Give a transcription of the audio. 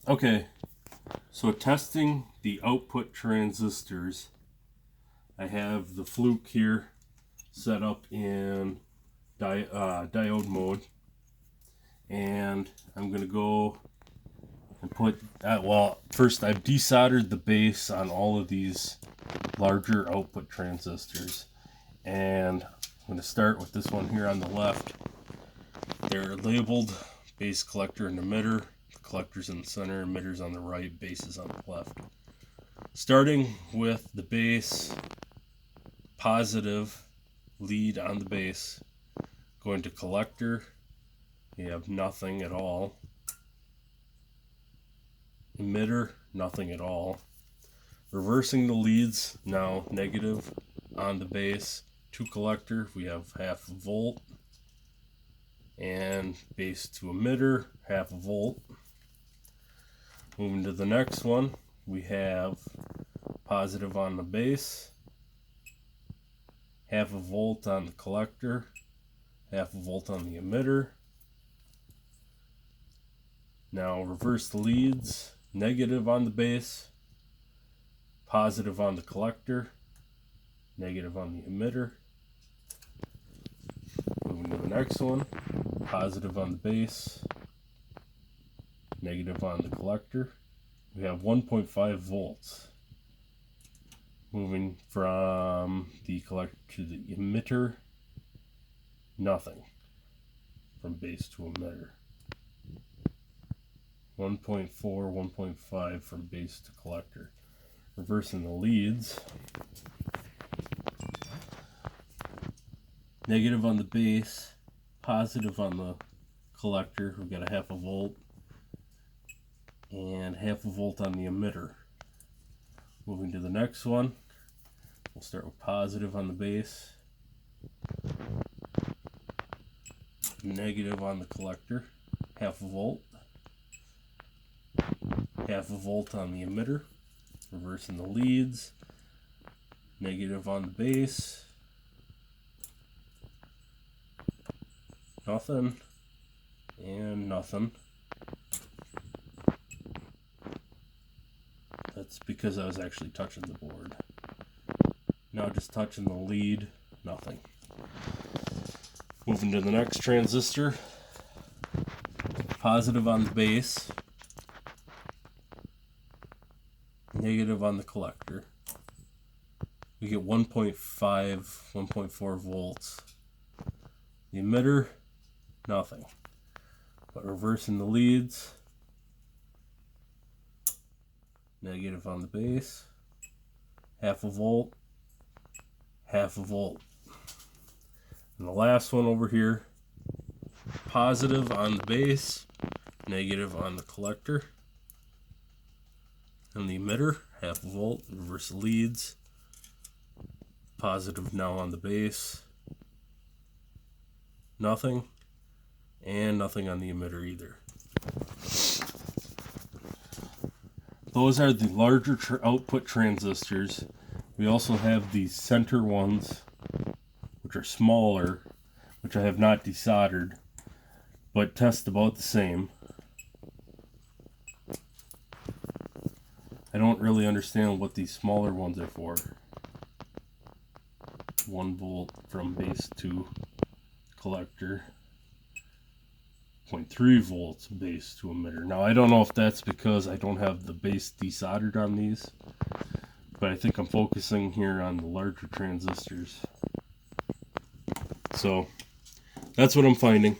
Okay, so testing the output transistors, I have the Fluke here set up in diode mode, and I'm going to go and put, first I've desoldered the base on all of these larger output transistors, and I'm going to start with this one here on the left. They're labeled base, collector, and emitter. The collector's in the center, emitter's on the right, base is on the left. Starting with the base, positive lead on the base, going to collector, you have nothing at all. Emitter, nothing at all. Reversing the leads, now negative on the base to collector, we have half a volt. And base to emitter, half a volt. Moving to the next one, we have positive on the base, half a volt on the collector, half a volt on the emitter. Now reverse the leads, negative on the base, positive on the collector, negative on the emitter. Moving to the next one, positive on the base, negative on the collector. We have 1.5 volts. Moving from the collector to the emitter, nothing. From base to emitter. 1.4, 1.5 from base to collector. Reversing the leads. Negative on the base, positive on the collector. We've got a half a volt. And half a volt on the emitter. Moving to the next one, we'll start with positive on the base, negative on the collector, half a volt on the emitter, reversing the leads, negative on the base, nothing, and nothing. That's because I was actually touching the board. Now just touching the lead, nothing. Moving to the next transistor. Positive on the base. Negative on the collector. We get 1.5, 1.4 volts. The emitter, nothing. But reversing the leads. Negative on the base, half a volt, half a volt. And the last one over here, positive on the base, negative on the collector. And the emitter, half a volt, reverse leads, positive now on the base, nothing, and nothing on the emitter either. Those are the larger output transistors. We also have the center ones, which are smaller, which I have not desoldered, but test about the same. I don't really understand what these smaller ones are for. 1 volt from base to collector. 0.3 volts base to emitter. Now I don't know if that's because I don't have the base desoldered on these, but I think I'm focusing here on the larger transistors. So that's what I'm finding.